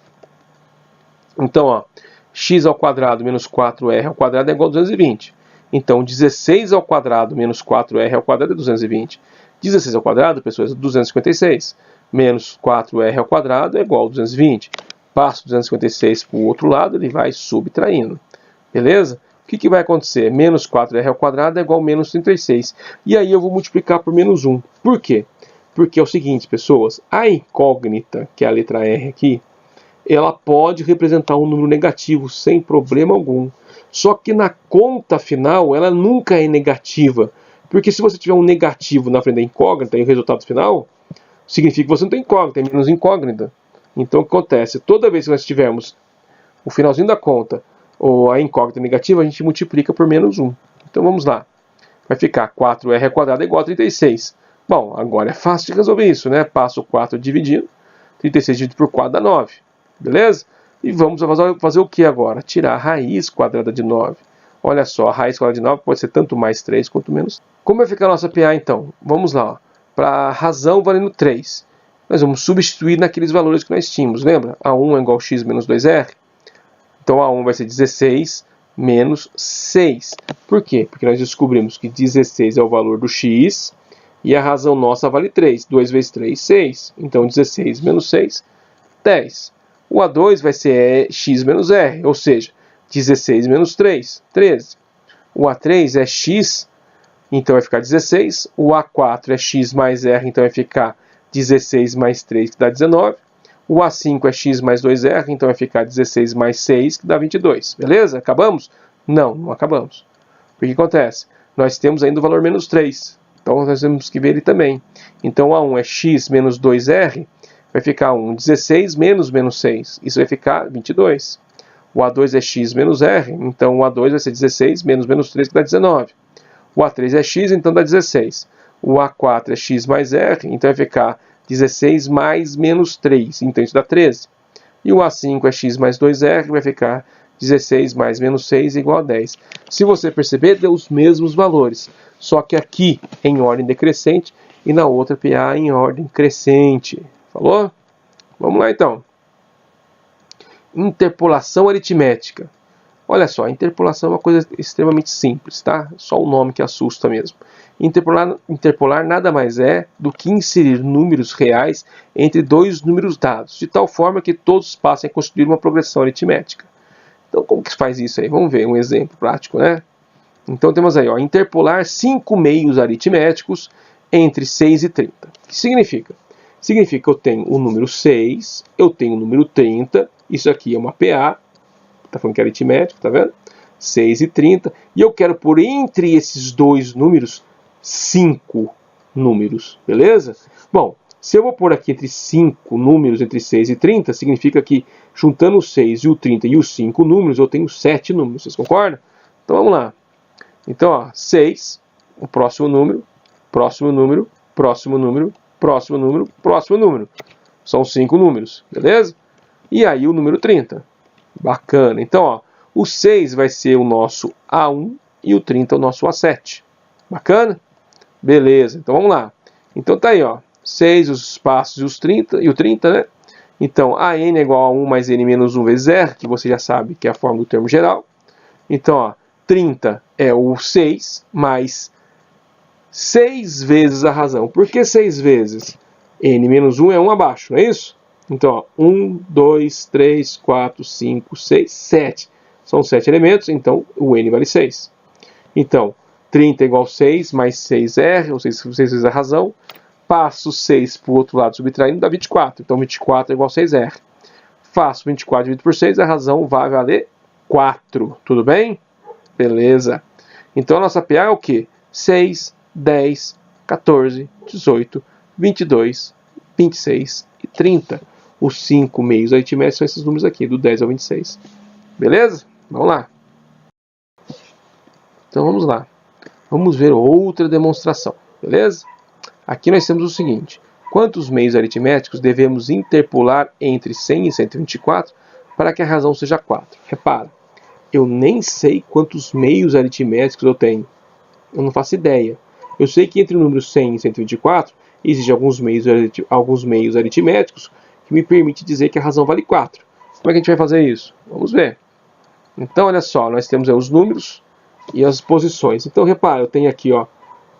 Então, ó, x ao quadrado menos 4r ao quadrado é igual a 220. Então, 16 ao quadrado menos 4r ao quadrado é 220. 16 ao quadrado, pessoas, é 256. Menos 4r ao quadrado é igual a 220. Passo 256 para o outro lado, ele vai subtraindo. Beleza? O que vai acontecer? Menos 4r ao quadrado é igual a menos 36. E aí eu vou multiplicar por menos 1. Por quê? Porque é o seguinte, pessoas, a incógnita, que é a letra R aqui, ela pode representar um número negativo sem problema algum. Só que na conta final, ela nunca é negativa. Porque se você tiver um negativo na frente da incógnita e o resultado final, significa que você não tem incógnita, é menos incógnita. Então o que acontece? Toda vez que nós tivermos o finalzinho da conta ou a incógnita negativa, a gente multiplica por menos 1. Então vamos lá. Vai ficar 4r² igual a 36. Bom, agora é fácil de resolver isso, né? Passo o 4 dividindo. 36 dividido por 4 dá 9. Beleza? E vamos fazer o que agora? Tirar a raiz quadrada de 9. Olha só, a raiz quadrada de 9 pode ser tanto mais 3 quanto menos. Como vai ficar a nossa PA então? Vamos lá. Para a razão valendo 3. Nós vamos substituir naqueles valores que nós tínhamos. Lembra? A1 é igual a x menos 2r. Então a1 vai ser 16 menos 6. Por quê? Porque nós descobrimos que 16 é o valor do x e a razão nossa vale 3. 2 vezes 3, 6. Então 16 menos 6, 10. O A2 vai ser x menos r, ou seja, 16 menos 3, 13. O A3 é x, então vai ficar 16. O A4 é x mais r, então vai ficar 16 mais 3, que dá 19. O A5 é x mais 2r, então vai ficar 16 mais 6, que dá 22. Beleza? Acabamos? Não, não acabamos. O que acontece? Nós temos ainda o valor menos 3. Então nós temos que ver ele também. Então A1 é x menos 2r, vai ficar 16 menos 6. Isso vai ficar 22. O A2 é x menos r, então o A2 vai ser 16 menos 3, que dá 19. O A3 é x, então dá 16. O A4 é x mais r, então vai ficar 16 mais menos 3, então isso dá 13. E o A5 é x mais 2r, vai ficar 16 mais menos 6 igual a 10. Se você perceber, deu os mesmos valores, só que aqui em ordem decrescente e na outra PA em ordem crescente. Falou? Vamos lá então. Interpolação aritmética. Olha só, interpolação é uma coisa extremamente simples, tá? Só o nome que assusta mesmo. Interpolar nada mais é do que inserir números reais entre dois números dados, de tal forma que todos passem a constituir uma progressão aritmética. Então, como que se faz isso aí? Vamos ver um exemplo prático, né? Então, temos aí, ó, interpolar 5 meios aritméticos entre 6 e 30. O que significa? Significa que eu tenho o número 6, eu tenho o número 30, isso aqui é uma PA, tá falando que é aritmético, tá vendo? 6 e 30, e eu quero pôr entre esses dois números 5 números, beleza? Bom, se eu vou pôr aqui entre 5 números, entre 6 e 30, significa que juntando o 6 e o 30 e os 5 números, eu tenho 7 números, vocês concordam? Então vamos lá. Então, ó, 6, o próximo número, próximo número, próximo número, próximo número, próximo número. São 5 números, beleza? E aí o número 30. Bacana. Então, ó, o 6 vai ser o nosso A1 e o 30 o nosso A7. Bacana? Beleza. Então vamos lá. Então tá aí, ó, 6 os espaços e o 30, né? Então a n é igual a 1 mais n menos 1 vezes r, que você já sabe que é a forma do termo geral. Então, ó, 30 é o 6 mais 6 vezes a razão. Por que 6 vezes? N menos 1 é 1 abaixo, não é isso? Então, ó, 1, 2, 3, 4, 5, 6, 7. São 7 elementos, então o n vale 6. Então, 30 é igual a 6 mais 6r, ou 6 vezes a razão. Passo 6 para o outro lado subtraindo, dá 24. Então, 24 é igual a 6r. Faço 24 dividido por 6, a razão vai valer 4. Tudo bem? Beleza. Então, a nossa PA é o quê? 6, 10, 14, 18, 22, 26 e 30. Os 5 meios aritméticos são esses números aqui, do 10 ao 26. Beleza? Vamos lá. Então, vamos lá. Vamos ver outra demonstração. Beleza? Aqui nós temos o seguinte. Quantos meios aritméticos devemos interpolar entre 100 e 124 para que a razão seja 4? Repara, eu nem sei quantos meios aritméticos eu tenho. Eu não faço ideia. Eu sei que entre o número 100 e 124 existem alguns meios aritméticos que me permitem dizer que a razão vale 4. Como é que a gente vai fazer isso? Vamos ver. Então, olha só, nós temos aí os números e as posições. Então, repara, eu tenho aqui, ó,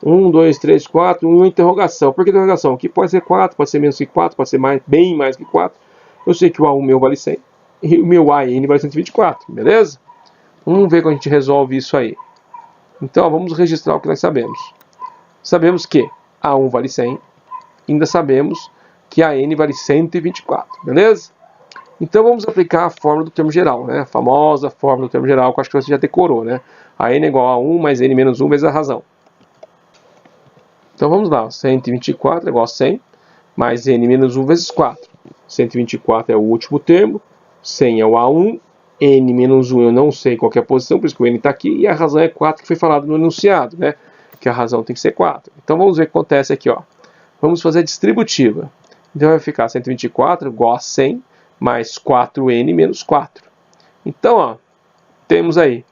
1, 2, 3, 4, uma interrogação. Por que interrogação? Aqui pode ser 4, pode ser menos que 4, pode ser bem mais que 4. Eu sei que o A1 meu vale 100 e o meu AN vale 124, beleza? Vamos ver como a gente resolve isso aí. Então, ó, vamos registrar o que nós sabemos. Sabemos que A1 vale 100, ainda sabemos que AN vale 124, beleza? Então, vamos aplicar a fórmula do termo geral, né? A famosa fórmula do termo geral, que eu acho que você já decorou, né? AN é igual a 1 mais N menos 1 vezes a razão. Então vamos lá, 124 é igual a 100, mais n menos 1 vezes 4. 124 é o último termo, 100 é o A1, n menos 1 eu não sei qual que é a posição, por isso que o n está aqui, e a razão é 4, que foi falado no enunciado, né? Que a razão tem que ser 4. Então vamos ver o que acontece aqui, ó. Vamos fazer a distributiva. Então vai ficar 124 igual a 100 mais 4n menos 4. Então, ó, temos aí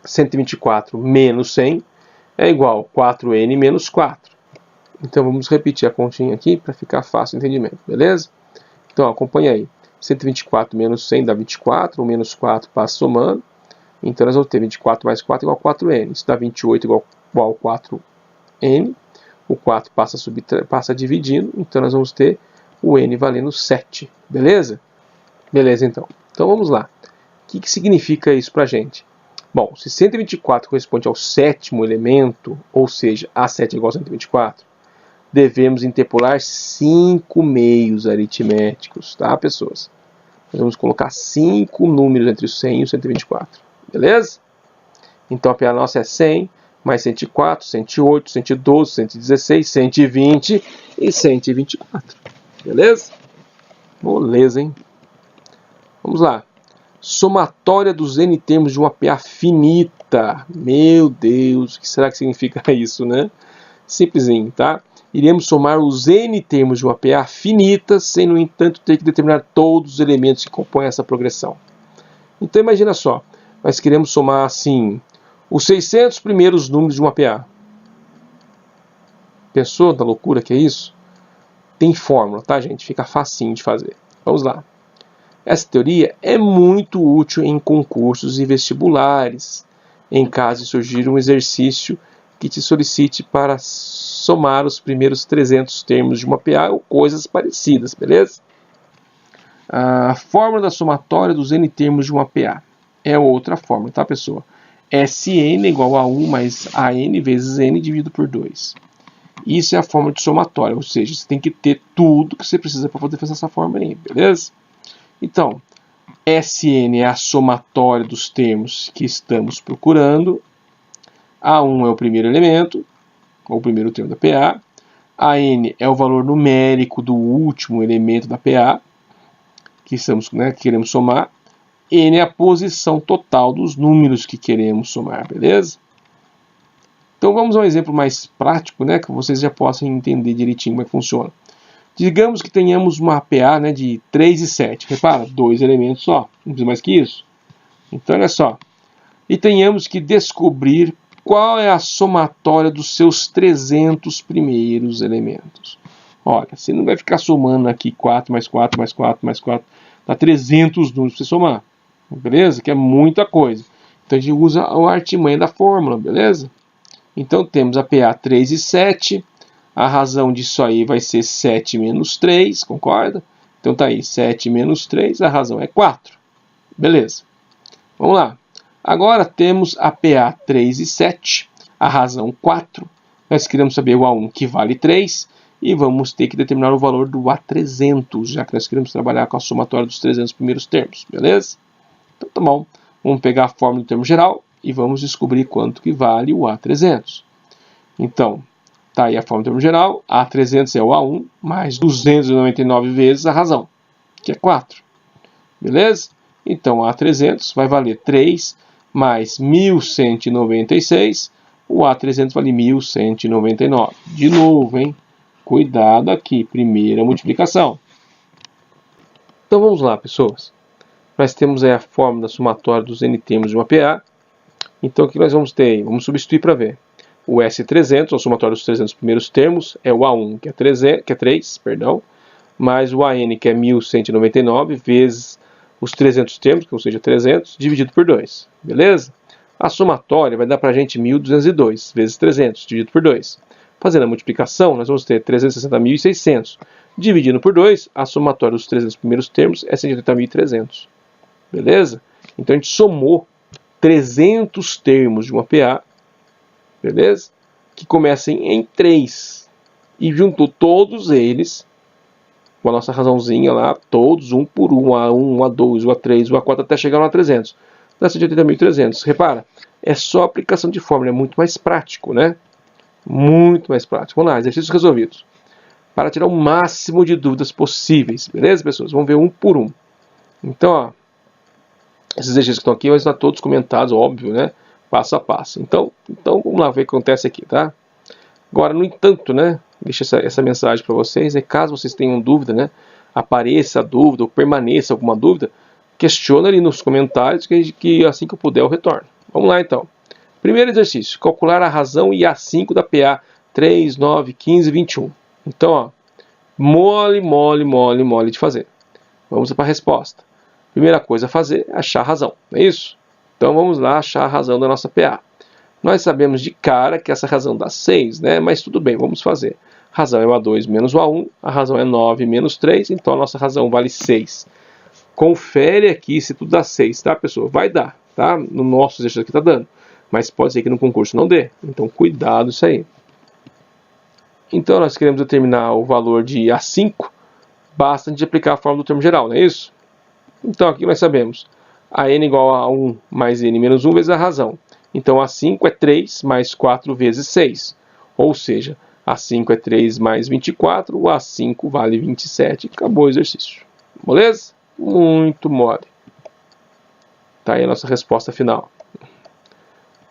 124 menos 100 é igual a 4n menos 4. Então vamos repetir a continha aqui para ficar fácil o entendimento, beleza? Então ó, acompanha aí. 124 menos 100 dá 24, o menos 4 passa somando. Então nós vamos ter 24 mais 4 igual a 4n. Isso dá 28 igual a 4n. O 4 passa dividindo, então nós vamos ter o n valendo 7. Beleza? Beleza, então. Então vamos lá. O que significa isso para a gente? Bom, se 124 corresponde ao sétimo elemento, ou seja, A7 é igual a 124, devemos interpolar 5 meios aritméticos, tá, pessoas? Nós vamos colocar 5 números entre o 100 e o 124, beleza? Então a PA nossa é 100, mais 104, 108, 112, 116, 120 e 124, beleza? Moleza, hein? Vamos lá. Somatória dos n termos de uma PA finita. Meu Deus, o que será que significa isso, né? Simplesinho, tá? Iremos somar os n termos de uma PA finita, sem, no entanto, ter que determinar todos os elementos que compõem essa progressão. Então, imagina só. Nós queremos somar, assim, os 600 primeiros números de uma PA. Pensou da loucura que é isso? Tem fórmula, tá, gente? Fica facinho de fazer. Vamos lá. Essa teoria é muito útil em concursos e vestibulares, em caso de surgir um exercício que te solicite para somar os primeiros 300 termos de uma PA ou coisas parecidas, beleza? A fórmula da somatória dos n termos de uma PA é outra fórmula, tá, pessoa? Sn é igual a 1 mais An vezes n dividido por 2. Isso é a fórmula de somatória, ou seja, você tem que ter tudo que você precisa para poder fazer essa fórmula aí, beleza? Então, Sn é a somatória dos termos que estamos procurando. A1 é o primeiro elemento, ou o primeiro termo da PA. An é o valor numérico do último elemento da PA, que queremos somar. N é a posição total dos números que queremos somar, beleza? Então vamos a um exemplo mais prático, né, que vocês já possam entender direitinho como é que funciona. Digamos que tenhamos uma PA, né, de 3 e 7. Repara, 2 elementos só. Não precisa mais que isso. Então, olha só. E tenhamos que descobrir qual é a somatória dos seus 300 primeiros elementos. Olha, você não vai ficar somando aqui 4 mais 4 mais 4 mais 4. Dá 300 números para você somar. Beleza? Que é muita coisa. Então, a gente usa a artimanha da fórmula, beleza? Então, temos a PA 3 e 7. A razão disso aí vai ser 7 menos 3, concorda? Então tá aí, 7 menos 3, a razão é 4. Beleza. Vamos lá. Agora temos a PA 3 e 7, a razão 4. Nós queremos saber o A1, que vale 3, e vamos ter que determinar o valor do A300, já que nós queremos trabalhar com a somatória dos 300 primeiros termos, beleza? Então tá bom. Vamos pegar a fórmula do termo geral e vamos descobrir quanto que vale o A300. Então, tá aí a fórmula do termo geral, A300 é o A1, mais 299 vezes a razão, que é 4. Beleza? Então, A300 vai valer 3 mais 1.196, o A300 vale 1.199. De novo, hein? Cuidado aqui, primeira multiplicação. Então, vamos lá, pessoas. Nós temos aí a fórmula da somatória dos n termos de uma PA. Então, o que nós vamos ter aí? Vamos substituir para ver. O S300, a somatória dos 300 primeiros termos, é o A1, que é 3, mais o AN, que é 1.199, vezes os 300 termos, ou seja, 300, dividido por 2. Beleza? A somatória vai dar para a gente 1.202, vezes 300, dividido por 2. Fazendo a multiplicação, nós vamos ter 360.600. Dividindo por 2, a somatória dos 300 primeiros termos é 180.300. Beleza? Então, a gente somou 300 termos de uma PA, beleza? Que comecem em 3. E juntou todos eles, com a nossa razãozinha lá, todos, um por um, A1, A2, A3, A4, até chegar no A300. Dá 180.300. Repara, é só aplicação de fórmula, é muito mais prático, né? Muito mais prático. Vamos lá, exercícios resolvidos. Para tirar o máximo de dúvidas possíveis, beleza, pessoas? Vamos ver um por um. Então, ó, Esses exercícios que estão aqui vão estar todos comentados, óbvio, né? Passo a passo. Então vamos lá ver o que acontece aqui, tá? Agora, no entanto, né? Deixa essa mensagem para vocês. Caso vocês tenham dúvida, né? Apareça a dúvida ou permaneça alguma dúvida, questiona ali nos comentários que assim que eu puder eu retorno. Vamos lá então. Primeiro exercício, calcular a razão e A5 da PA 3, 9, 15 e 21. Então, ó, mole de fazer. Vamos para a resposta. Primeira coisa a fazer é achar a razão, não é isso? Então vamos lá achar a razão da nossa PA. Nós sabemos de cara que essa razão dá 6, né? Mas tudo bem, vamos fazer. A razão é o A2 menos o A1, a razão é 9 menos 3, então a nossa razão vale 6. Confere aqui se tudo dá 6, tá, pessoal? Vai dar, tá? No nosso exercício aqui tá dando. Mas pode ser que no concurso não dê. Então cuidado isso aí. Então nós queremos determinar o valor de A5, basta a gente aplicar a fórmula do termo geral, não é isso? Então aqui nós sabemos a n igual a 1 mais n menos 1 vezes a razão. Então A5 é 3 mais 4 vezes 6. Ou seja, A5 é 3 mais 24, o A5 vale 27. Acabou o exercício. Beleza? Muito mole. Tá aí a nossa resposta final.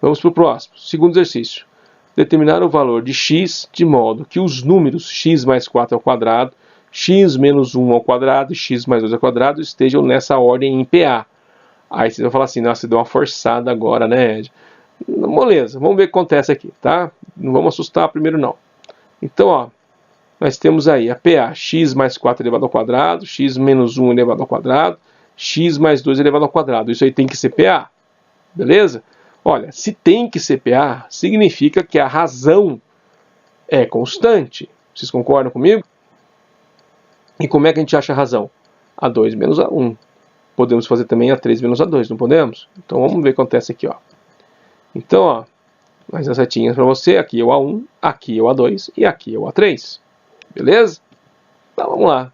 Vamos para o próximo. Segundo exercício. Determinar o valor de x de modo que os números x mais 4 ao quadrado, x menos 1 ao quadrado e x mais 2 ao quadrado estejam nessa ordem em PA. Aí você vai falar assim, nossa, você deu uma forçada agora, né, Ed? Moleza, vamos ver o que acontece aqui, tá? Não vamos assustar primeiro, não. Então, ó, nós temos aí a PA, x mais 4 elevado ao quadrado, x menos 1 elevado ao quadrado, x mais 2 elevado ao quadrado. Isso aí tem que ser PA, beleza? Olha, se tem que ser PA, significa que a razão é constante. Vocês concordam comigo? E como é que a gente acha a razão? A2 menos A1. Podemos fazer também A3 menos A2, não podemos? Então vamos ver o que acontece aqui, ó. Então, ó, mais as setinhas para você. Aqui é o A1, aqui é o A2 e aqui é o A3. Beleza? Então vamos lá.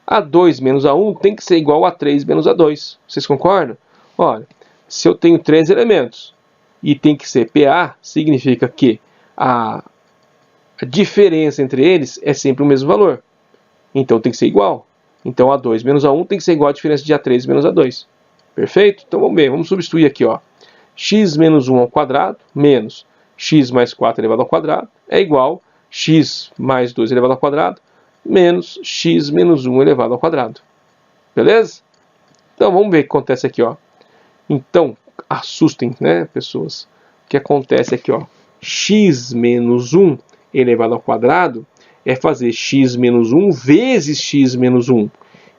A2 menos A1 tem que ser igual a A3 menos A2. Vocês concordam? Olha, se eu tenho 3 elementos e tem que ser PA, significa que a diferença entre eles é sempre o mesmo valor. Então tem que ser igual. Então A2 menos A1 tem que ser igual à diferença de A3 menos A2. Perfeito? Então vamos ver, vamos substituir aqui, ó. X menos 1 ao quadrado menos x mais 4 elevado ao quadrado é igual a x mais 2 elevado ao quadrado menos x menos 1 elevado ao quadrado. Beleza? Então vamos ver o que acontece aqui, ó. Então, assustem, né, pessoas? O que acontece aqui, ó. X menos 1 elevado ao quadrado é fazer x menos 1 vezes x menos 1.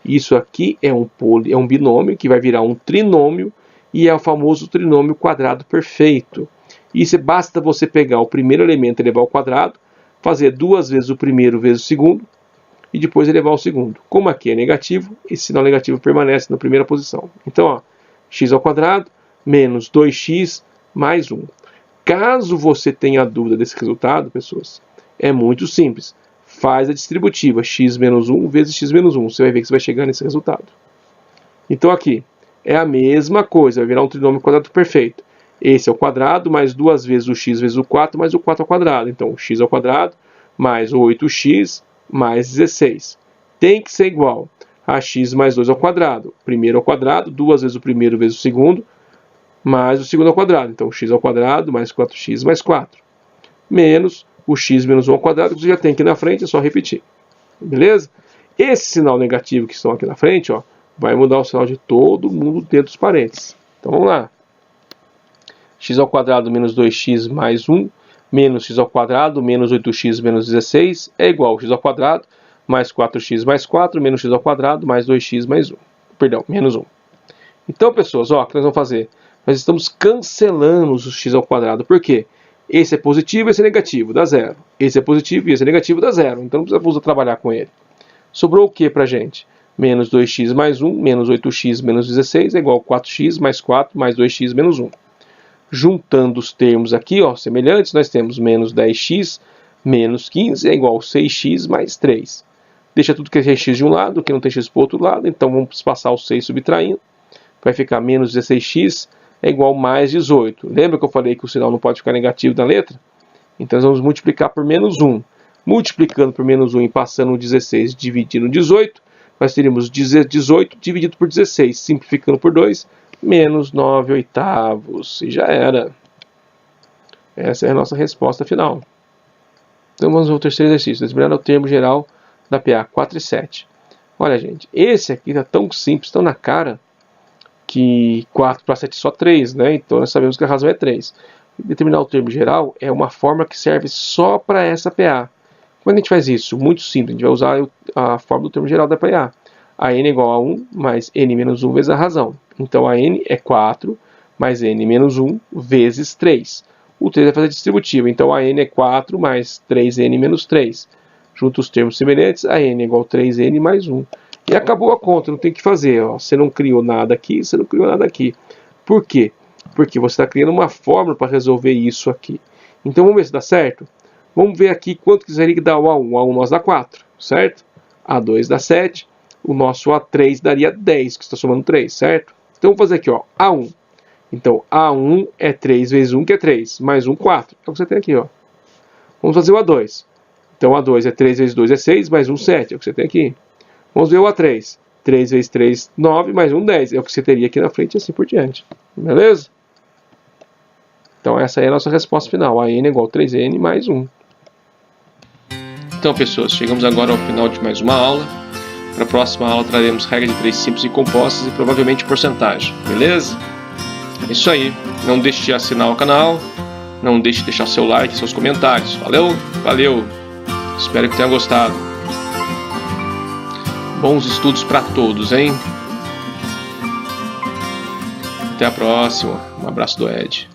Isso aqui é um binômio que vai virar um trinômio e é o famoso trinômio quadrado perfeito. Isso basta você pegar o primeiro elemento e elevar ao quadrado, fazer 2 vezes o primeiro vezes o segundo e depois elevar ao segundo. Como aqui é negativo, esse sinal negativo permanece na primeira posição. Então, ó, x ao quadrado menos 2x mais 1. Caso você tenha dúvida desse resultado, pessoas, é muito simples. Faz a distributiva x menos 1 vezes x menos 1. Você vai ver que você vai chegar nesse resultado. Então aqui é a mesma coisa, vai virar um trinômio quadrado perfeito. Esse é o quadrado mais 2 vezes o x vezes o 4 mais o 4 ao quadrado. Então x ao quadrado mais 8x mais 16. Tem que ser igual a x mais 2 ao quadrado. Primeiro ao quadrado, 2 vezes o primeiro vezes o segundo, mais o segundo ao quadrado. Então x ao quadrado mais 4x mais 4. Menos o x menos 1 ao quadrado, que você já tem aqui na frente, é só repetir. Beleza? Esse sinal negativo que estão aqui na frente, ó, vai mudar o sinal de todo mundo dentro dos parênteses. Então vamos lá. X ao quadrado menos 2x mais 1 menos x ao quadrado menos 8x menos 16 é igual a x ao quadrado mais 4x mais 4 menos x ao quadrado mais 2x mais 1. Perdão, menos 1. Então, pessoas, ó, o que nós vamos fazer? Nós estamos cancelando os x ao quadrado. Por quê? Esse é positivo, esse é negativo, dá 0. Esse é positivo e esse é negativo, dá 0. Então não precisa trabalhar com ele. Sobrou o que pra gente? Menos 2x mais 1, menos 8x menos 16 é igual a 4x mais 4 mais 2x menos 1. Juntando os termos aqui, ó, semelhantes, nós temos menos 10x menos 15 é igual a 6x mais 3. Deixa tudo que é x de um lado, que não tem x para o outro lado, então vamos passar o 6 subtraindo. Vai ficar menos 16x é igual a mais 18. Lembra que eu falei que o sinal não pode ficar negativo na letra? Então nós vamos multiplicar por menos 1. Multiplicando por menos 1 e passando o 16 dividindo 18, nós teríamos 18 dividido por 16. Simplificando por 2, menos 9/8. E já era. Essa é a nossa resposta final. Então vamos ao terceiro exercício. Determinar o termo geral da PA 4 e 7. Olha, gente, esse aqui está tão simples, tão na cara, que 4 para 7 é só 3, né? Então nós sabemos que a razão é 3. Determinar o termo geral é uma fórmula que serve só para essa PA. Como a gente faz isso? Muito simples. A gente vai usar a fórmula do termo geral da PA. A n é igual a 1 mais n menos 1 vezes a razão. Então a n é 4 mais n menos 1 vezes 3. O 3 vai fazer distributivo. Então a n é 4 mais 3n menos 3. Junta os termos semelhantes, a n é igual a 3n mais 1. E acabou a conta, não tem o que fazer. Ó. Você não criou nada aqui, você não criou nada aqui. Por quê? Porque você está criando uma fórmula para resolver isso aqui. Então vamos ver se dá certo? Vamos ver aqui quanto que seria que dá o A1. O A1 nós dá 4, certo? A2 dá 7. O nosso A3 daria 10, que está somando 3, certo? Então vamos fazer aqui, ó, A1. Então A1 é 3 vezes 1, que é 3, mais 1, 4. É o que você tem aqui, ó. Vamos fazer o A2. Então A2 é 3 vezes 2 é 6, mais 1, 7. É o que você tem aqui. Vamos ver o A3. 3 vezes 3, 9, mais 1, 10. É o que você teria aqui na frente e assim por diante. Beleza? Então essa é a nossa resposta final. A n é igual a 3n mais 1. Então, pessoas, chegamos agora ao final de mais uma aula. Para a próxima aula traremos regra de 3 simples e compostas e provavelmente porcentagem. Beleza? É isso aí. Não deixe de assinar o canal. Não deixe de deixar seu like e seus comentários. Valeu? Valeu! Espero que tenha gostado. Bons estudos para todos, hein? Até a próxima. Um abraço do Ed.